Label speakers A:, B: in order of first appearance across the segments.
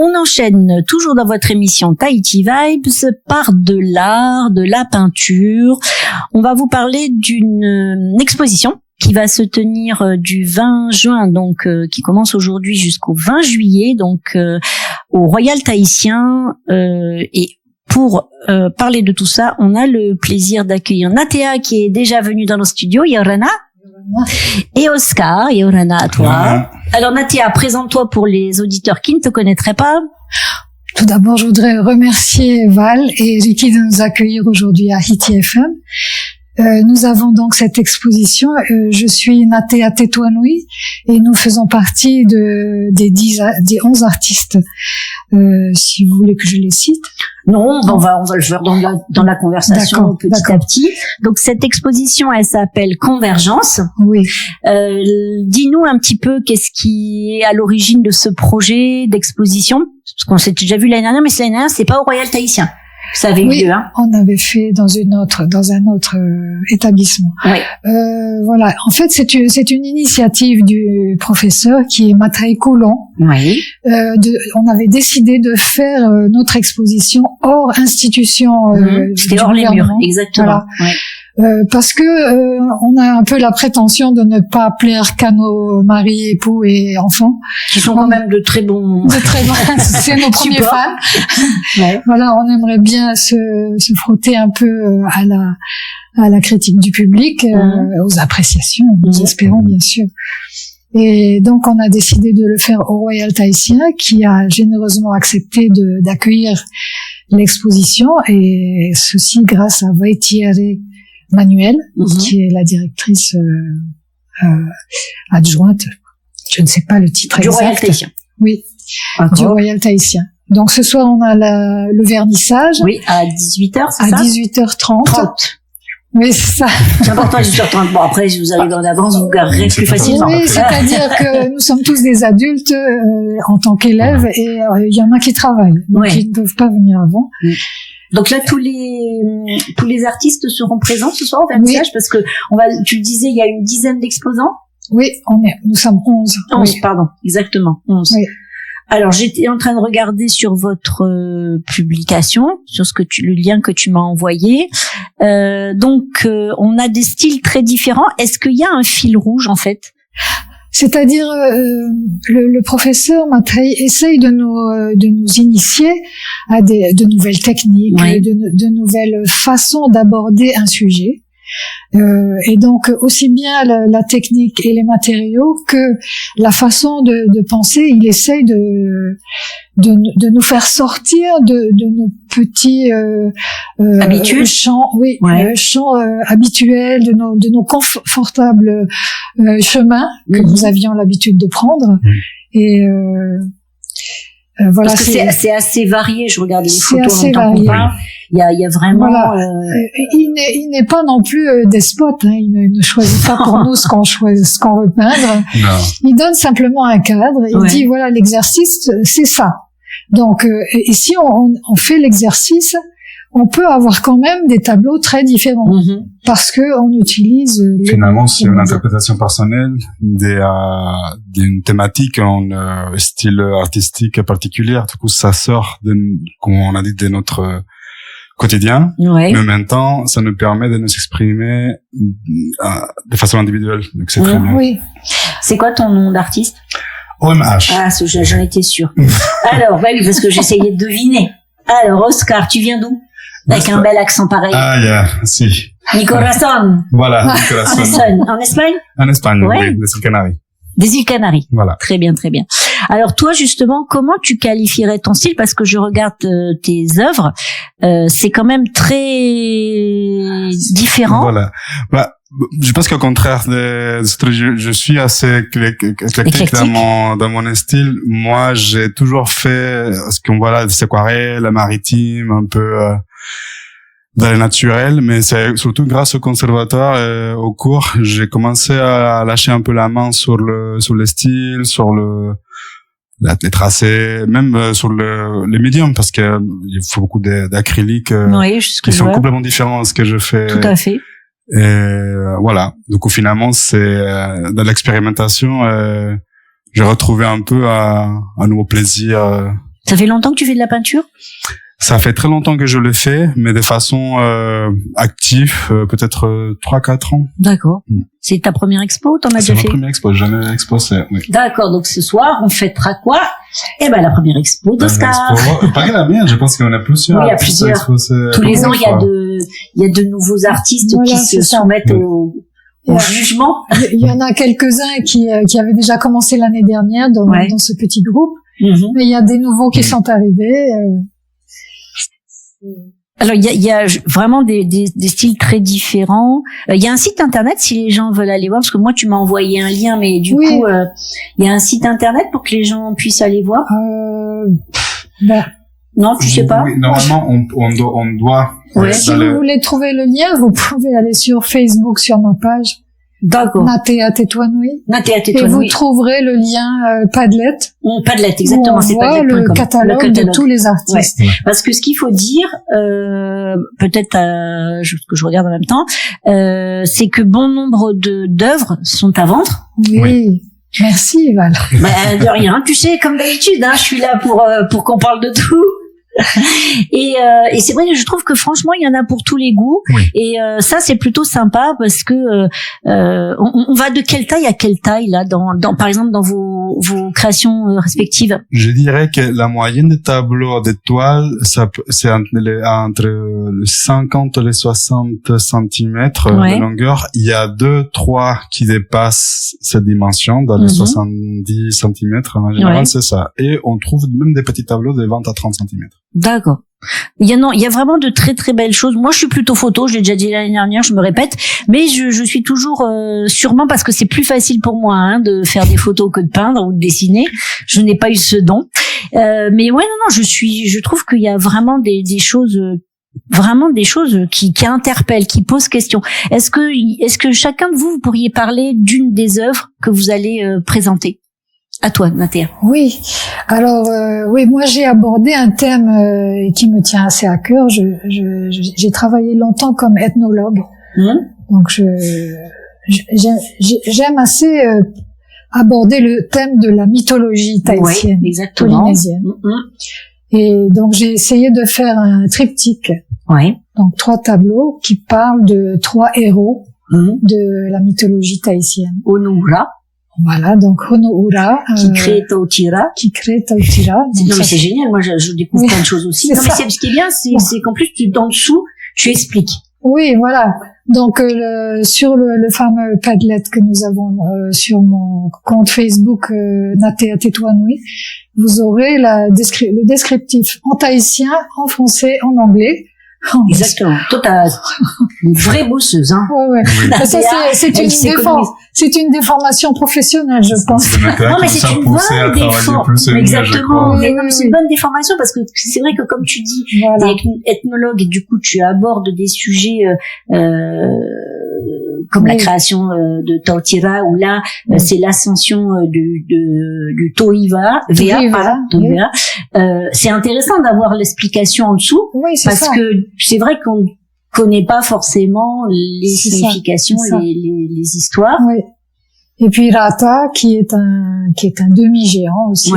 A: on enchaîne toujours dans votre émission Tahiti Vibes par de l'art, de la peinture. On va vous parler d'une exposition qui va se tenir du 20 juin, donc qui commence aujourd'hui jusqu'au 20 juillet, donc au Royal Tahitien. Et pour parler de tout ça, on a le plaisir d'accueillir Natea qui est déjà venue dans nos studios, Yorana, et Oscar. Yorana, à toi. Alors Natea, présente-toi pour les auditeurs qui ne te connaîtraient pas.
B: Tout d'abord, je voudrais remercier Val et Ricky de nous accueillir aujourd'hui à Hiti FM. Nous avons donc cette exposition. Je suis Natea Tetouanoui et nous faisons partie des 11 artistes. Si vous voulez que je les cite.
A: Non, on va le faire dans la conversation petit à petit. Donc cette exposition, elle s'appelle Convergence.
B: Oui.
A: Dis-nous un petit peu qu'est-ce qui est à l'origine de ce projet d'exposition, parce qu'on s'est déjà vu l'année dernière, mais l'année dernière, c'est pas au Royal Tahitien. Ça avait eu lieu, hein.
B: On avait fait dans un autre établissement.
A: Oui.
B: Voilà. En fait, c'est une initiative du professeur qui est Matraï Coulon.
A: Oui.
B: On avait décidé de faire notre exposition hors institution.
A: C'était hors les murs, exactement.
B: Voilà.
A: Oui.
B: Parce que on a un peu la prétention de ne pas plaire qu'à nos maris, époux et enfants.
A: Qui sont quand même de très bons.
B: C'est nos premiers fans.
A: Ouais.
B: Voilà, on aimerait bien se frotter un peu à la critique du public, aux appréciations, nous espérons bien sûr. Et donc on a décidé de le faire au Royal Tahitien, qui a généreusement accepté d'accueillir l'exposition, et ceci grâce à Vaitiere Manuel, qui est la directrice adjointe, je ne sais pas le titre exact.
A: Du Royal Tahitien.
B: Oui, du Royal Tahitien. Donc ce soir, on a le vernissage.
A: Oui, à 18h, c'est ça?
B: À 18h30. Oui, c'est ça.
A: C'est important, 18h30. Bon, après, si vous arrivez en avance, vous garerez plus facilement.
B: Oui, c'est-à-dire que nous sommes tous des adultes en tant qu'élèves, et il y en a qui travaillent, donc ils ne peuvent pas venir avant.
A: Donc là, tous les artistes seront présents ce soir au vernissage, parce que tu le disais, il y a une dizaine d'exposants.
B: Oui, nous sommes 11.
A: 11, pardon, exactement, 11. Oui. Alors, j'étais en train de regarder sur votre publication, sur le lien que tu m'as envoyé. Donc, on a des styles très différents. Est-ce qu'il y a un fil rouge, en fait?
B: C'est-à-dire, le professeur Matraï essaye de nous initier à de nouvelles techniques, de nouvelles façons d'aborder un sujet. Et donc aussi bien la technique et les matériaux que la façon de penser, il essaye de nous faire sortir de nos petits
A: habituels,
B: champs, champs habituels, de nos confortables chemins que nous avions l'habitude de prendre. Et voilà,
A: parce que c'est assez varié. Je regardais les photos en temps qu'on parle. Il y a vraiment.
B: Voilà. Il n'est pas non plus despote. Hein. Il ne choisit pas pour nous ce qu'on veut peindre. Non. Il donne simplement un cadre. Il dit voilà, l'exercice c'est ça. Donc et si on fait l'exercice, on peut avoir quand même des tableaux très différents parce que on utilise.
C: Finalement, c'est une interprétation personnelle d'une thématique en style artistique particulier. Du coup, ça sort comme on a dit, de notre quotidien, mais en même temps, ça nous permet de nous exprimer de façon individuelle. Donc c'est très bien.
B: Oui.
A: C'est quoi ton nom d'artiste?
C: OMH.
A: Ah, j'en étais sûre. Alors, oui, parce que j'essayais de deviner. Alors, Oscar, tu viens d'où? Avec un bel accent pareil.
C: Ah, si.
A: Nicorazon.
C: Voilà, Nicorazon.
A: En Espagne?
C: En Espagne, oui, des îles Canaries.
A: Des îles Canaries.
C: Voilà.
A: Très bien, très bien. Alors toi, justement, comment tu qualifierais ton style? Parce que je regarde tes œuvres, c'est quand même très différent.
C: Voilà. Je pense qu'au contraire je suis assez éclectique dans mon style. Moi, j'ai toujours fait ce qu'on voit là, des aquarelles, la maritime, un peu dans le naturel, mais c'est surtout grâce au conservatoire au cours, j'ai commencé à lâcher un peu la main sur le style, sur les tracés, même sur les médiums, parce que il faut beaucoup d'acryliques qui sont complètement différents de ce que je fais.
A: Tout à fait.
C: Et voilà. Donc finalement, c'est dans l'expérimentation, j'ai retrouvé un peu un nouveau plaisir.
A: Ça fait longtemps que tu fais de la peinture?
C: Ça fait très longtemps que je le fais, mais de façon active, peut-être 3-4 ans.
A: D'accord. C'est ta première expo, t'en as déjà fait?
C: C'est ma première expo, j'ai jamais exposé, oui.
A: D'accord, donc ce soir, on fêtera quoi? Eh ben, la première expo d'Oscar.
C: Pas que la mienne, je pense qu'il y en a plusieurs.
A: Oui, il y a plusieurs. Tous les ans, il y a de nouveaux artistes qui se soumettent au jugement.
B: Il y en a quelques-uns qui avaient déjà commencé l'année dernière dans ce petit groupe. Mais il y a des nouveaux qui sont arrivés.
A: Alors il y a vraiment des styles très différents. Il y a un site internet si les gens veulent aller voir, parce que moi tu m'as envoyé un lien, mais du coup il y a un site internet pour que les gens puissent aller voir. Non, tu sais pas.
C: Oui, normalement on doit.
B: Si vous voulez trouver le lien, vous pouvez aller sur Facebook sur ma page.
A: D'accord.
B: Natea Tetouanoui.
A: Natea Tetouanoui.
B: Et vous trouverait le lien Padlet.
A: Padlet, exactement.
B: C'est Padlet.com. Le catalogue de tous les artistes.
A: Ouais. Parce que ce qu'il faut dire, peut-être que je regarde en même temps, c'est que bon nombre d'œuvres sont à vendre.
B: Oui. Merci Val.
A: De rien. Tu sais, comme d'habitude, je suis là pour qu'on parle de tout. Et c'est vrai que je trouve que franchement il y en a pour tous les goûts. Et ça c'est plutôt sympa parce que on va de quelle taille à quelle taille là dans par exemple dans vos créations respectives?
C: Je dirais que la moyenne des tableaux de toile c'est entre les 50 et les 60 centimètres de longueur. Il y a 2-3 qui dépassent cette dimension dans les 70 centimètres en général, c'est ça. Et on trouve même des petits tableaux de 20 à 30 centimètres.
A: D'accord. Il y a vraiment de très très belles choses. Moi, je suis plutôt photo. Je l'ai déjà dit l'année dernière, je me répète, mais je suis toujours sûrement parce que c'est plus facile pour moi de faire des photos que de peindre ou de dessiner. Je n'ai pas eu ce don, mais je trouve qu'il y a vraiment des choses. Vraiment des choses qui interpellent, qui posent question. Est-ce que chacun de vous pourriez parler d'une des œuvres que vous allez présenter? À toi, Natea.
B: Oui. Alors, moi j'ai abordé un thème qui me tient assez à cœur. J'ai travaillé longtemps comme ethnologue, donc j'aime assez aborder le thème de la mythologie tahitienne, polynésienne. Et donc j'ai essayé de faire un triptyque. Donc 3 tableaux qui parlent de 3 héros de la mythologie tahitienne.
A: Onoura.
B: Voilà, donc Honoura
A: qui crée Tautira.
B: Non
A: mais c'est génial, moi je découvre plein de choses aussi. Non mais ce qui est bien, c'est qu'en plus en dessous tu expliques.
B: Oui, voilà. Donc sur le fameux Padlet que nous avons sur mon compte Facebook Natea Tetouanoui, vous aurez le descriptif en tahitien, en français, en anglais.
A: Exactement. Toi, t'as une vraie bosseuse,
B: Ça, c'est une déformation professionnelle, je pense.
A: Non, mais c'est une bonne déformation. Exactement. C'est une bonne déformation parce que c'est vrai que comme tu dis, t'es ethnologue et du coup, tu abordes des sujets, comme la création de Tautira où là, c'est l'ascension du Toiva, Toiva. C'est intéressant d'avoir l'explication en dessous parce que c'est vrai qu'on ne connaît pas forcément les significations, les histoires.
B: Oui. Et puis Rata, qui est un demi-géant aussi,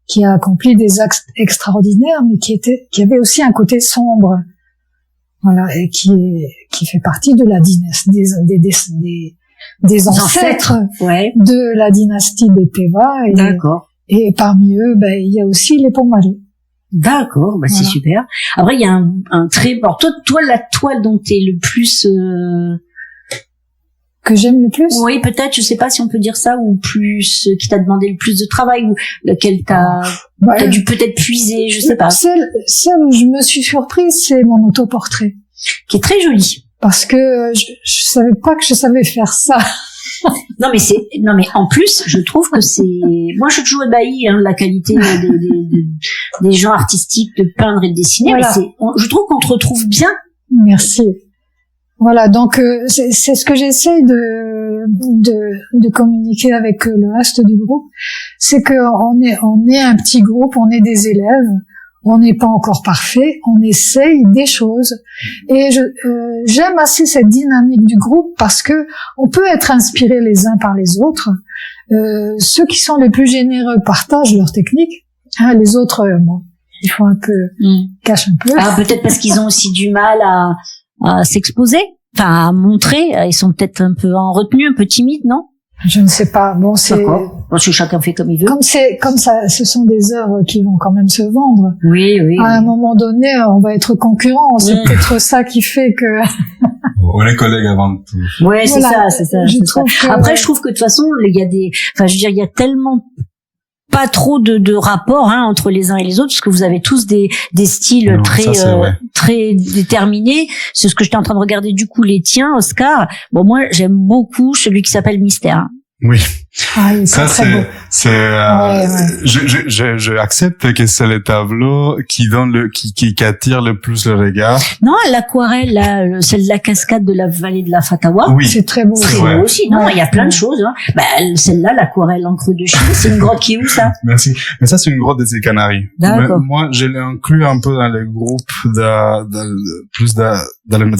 B: qui a accompli des actes extraordinaires, mais qui avait aussi un côté sombre. Voilà, et qui fait partie de la dynastie des ancêtres de la dynastie des Teva.
A: D'accord.
B: Et parmi eux, il y a aussi les Pomare.
A: D'accord, c'est super. Après, il y a un très... Alors, toi, la toile dont t'es le plus...
B: Que j'aime le plus?
A: Oui, peut-être, je sais pas si on peut dire ça, ou plus, qui t'a demandé le plus de travail, ou lequel t'as dû peut-être puiser, je sais pas.
B: Celle où je me suis surprise, c'est mon autoportrait.
A: Qui est très joli.
B: Parce que je savais pas que je savais faire ça.
A: Non mais en plus je trouve que moi je suis toujours ébahie la qualité des gens artistiques de peindre et de dessiner. Mais je trouve qu'on te retrouve bien.
B: Merci. Voilà, donc c'est ce que j'essaye de communiquer avec le reste du groupe, c'est que on est un petit groupe, on est des élèves, on n'est pas encore parfait, on essaye des choses, et j'aime assez cette dynamique du groupe parce que on peut être inspirés les uns par les autres. Ceux qui sont les plus généreux partagent leurs techniques. Ah, les autres, bon, ils font un peu, cachent un peu.
A: Ah, peut-être parce qu'ils ont aussi du mal à s'exposer, enfin à montrer. Ils sont peut-être un peu en retenue, un peu timides, non?
B: Je ne sais pas. Bon, c'est
A: parce que chacun fait comme il veut.
B: Comme ça, ce sont des œuvres qui vont quand même se vendre.
A: Oui.
B: À un moment donné, on va être concurrents. C'est peut-être ça qui fait que.
C: On est collègues avant tout.
A: Ouais, c'est
B: voilà,
A: ça.
B: Que...
A: Après, je trouve que de toute façon, il y a il y a tellement pas trop de rapport entre les uns et les autres, parce que vous avez tous des styles très déterminés. C'est ce que j'étais en train de regarder du coup les tiens, Oscar. Bon, moi j'aime beaucoup celui qui s'appelle Mystère.
C: Oui.
B: Ah,
C: ça je accepte que c'est le tableau qui donne qui attire le plus le regard.
A: Non, l'aquarelle là, celle de la cascade de la vallée de la Fatawa.
C: Oui.
B: C'est très beau.
A: Très beau aussi. Non, il y a plein de choses. Celle-là, l'aquarelle en creux de Chine, c'est une grotte qui est où ça?
C: Merci. Mais ça, c'est une grotte des Canaries.
A: D'accord.
C: Moi, je l'ai inclus un peu dans les groupes dans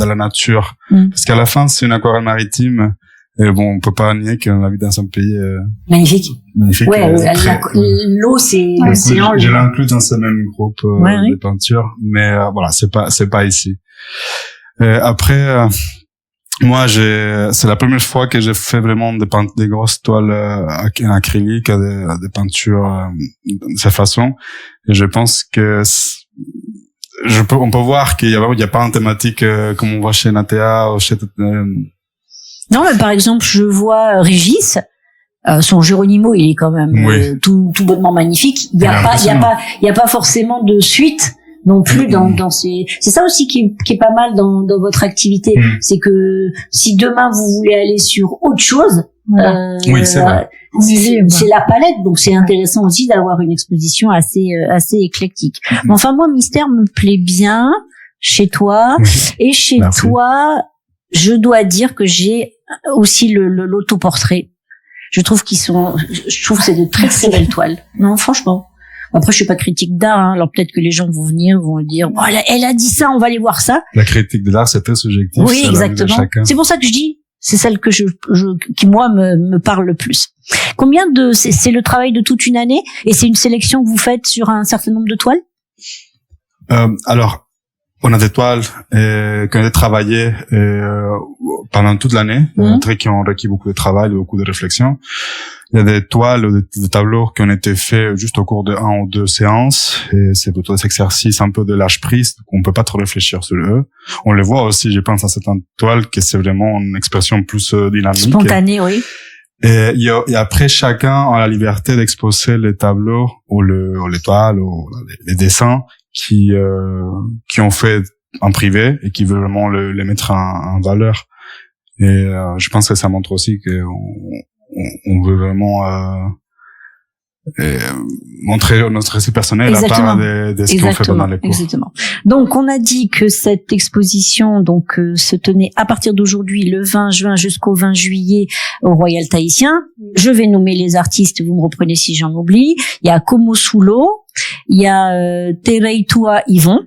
C: la nature. Parce qu'à la fin, c'est une aquarelle maritime. Et bon, on peut pas nier qu'on habite dans un pays
A: magnifique.
C: Ouais,
A: l'eau, c'est l'océan.
C: Je l'ai inclus dans ce même groupe de peinture, mais voilà, c'est pas ici. Après, moi, c'est la première fois que j'ai fait vraiment des grosses toiles en acrylique, des peintures de cette façon. Et je pense que on peut voir qu'il y a pas une thématique comme on voit chez Natea ou chez
A: non, mais par exemple, je vois Régis, son Geronimo, il est quand même tout bonnement magnifique. Il y a pas forcément de suite non plus dans ces. C'est ça aussi qui est pas mal dans votre activité, c'est que si demain vous voulez aller sur autre chose,
C: c'est vrai.
A: C'est la palette, donc c'est intéressant aussi d'avoir une exposition assez éclectique. Enfin, moi, Mystère me plaît bien chez toi et chez toi. Je dois dire que j'ai aussi l'autoportrait. Je trouve que c'est de très très belles toiles. Non, franchement. Après, je suis pas critique d'art, alors peut-être que les gens vont venir, vont dire, oh, elle a dit ça, on va aller voir ça.
C: La critique de l'art, c'est très subjectif.
A: Oui, exactement. C'est pour ça que je dis, c'est celle que qui moi me parle le plus. C'est le travail de toute une année, et c'est une sélection que vous faites sur un certain nombre de toiles?
C: Alors, on a des toiles qu'on a travaillées pendant toute l'année, qui ont requis beaucoup de travail, beaucoup de réflexion. Il y a des toiles ou des tableaux qui ont été faits juste au cours de 1 ou 2 séances, et c'est plutôt des exercices un peu de lâche prise, donc on peut pas trop réfléchir sur eux. On les voit aussi, je pense, à certaines toiles, que c'est vraiment une expression plus dynamique.
A: Spontanée, oui.
C: Et après, chacun a la liberté d'exposer les tableaux ou les toiles ou les dessins qui ont fait en privé et qui veulent vraiment les mettre en valeur. Et je pense que ça montre aussi que on veut vraiment montrer notre récit personnel à part de ce qu'on fait pendant les cours.
A: Exactement. Donc on a dit que cette exposition se tenait à partir d'aujourd'hui le 20 juin jusqu'au 20 juillet au Royal Tahitien. Je vais nommer les artistes, vous me reprenez si j'en oublie. Il y a Komosulo, il y a Tereitua Yvon,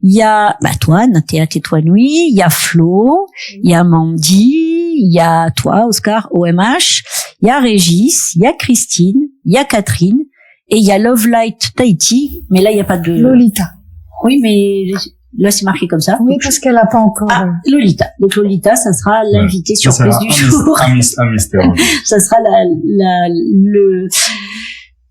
A: il y a toi, Natea Tetouanoui, il y a Flo, il y a Mandy, il y a toi, Oscar, OMH, il y a Régis, il y a Christine, il y a Catherine, et il y a Love Light Tahiti, mais là il n'y a pas de...
B: Lolita.
A: Oui, mais là c'est marqué comme ça.
B: Oui, parce qu'elle n'a pas encore...
A: Lolita. Donc Lolita, ça sera l'invité surprise du jour.
C: Un mystère.
A: Ça sera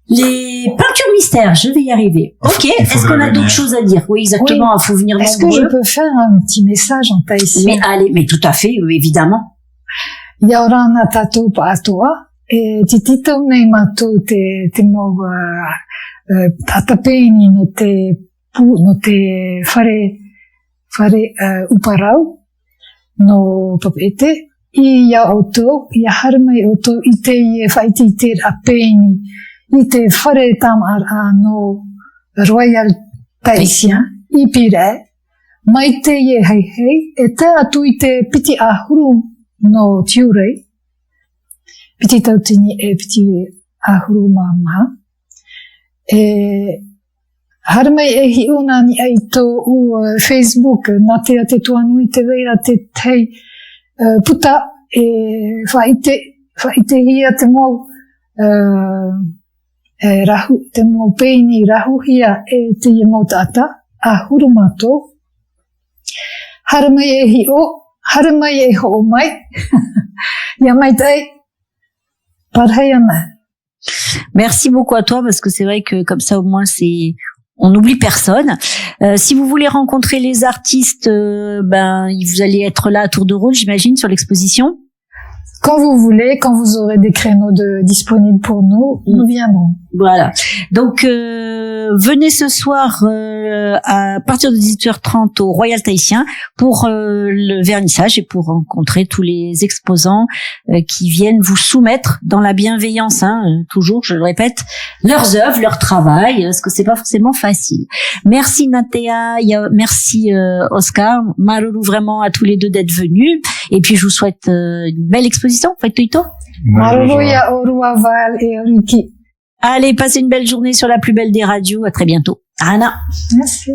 A: les peintures mystères, je vais y arriver. Ok, est-ce qu'on a d'autres choses à dire? Oui, exactement, il faut venir nombreux.
B: Est-ce que je peux faire un petit message en tahitien?
A: Mais tout à fait, oui, évidemment.
B: Yaorana tatou patoa, titito nei matou te mo tatapeni no te fare uparau no papete, i ya auto, i harmai auto, i te whaiti te apeni, i te whare tamar no Royal Tahitien, i pire, mai te ye hei hei, e te atu i te piti ahuru no tiurei, piti tautini e piti ahuru maha. Harmai e hi una ni ai tō Facebook, Natea Tetouanoui te veira te tei puta e whaite hia te mau rahu te mo peini rahuhia e te yemotata a hurumato. Haramai e hi o, haramai e ho o mai. Yamai tai. Parhayana.
A: Merci beaucoup à toi parce que c'est vrai que comme ça au moins on n'oublie personne. Si vous voulez rencontrer les artistes, vous allez être là à tour de rôle, j'imagine, sur l'exposition.
B: Quand vous voulez, quand vous aurez des créneaux disponibles pour nous, nous viendrons.
A: Voilà. Donc, venez ce soir à partir de 18h30 au Royal Tahitien pour le vernissage et pour rencontrer tous les exposants qui viennent vous soumettre dans la bienveillance, toujours, je le répète, leurs œuvres, leur travail, parce que c'est pas forcément facile. Merci Natea, merci Oscar, Maruru vraiment à tous les deux d'être venus. Et puis je vous souhaite une belle exposition. Faites Toito. Allez, passez une belle journée sur la plus belle des radios. À très bientôt. Anna.
B: Merci.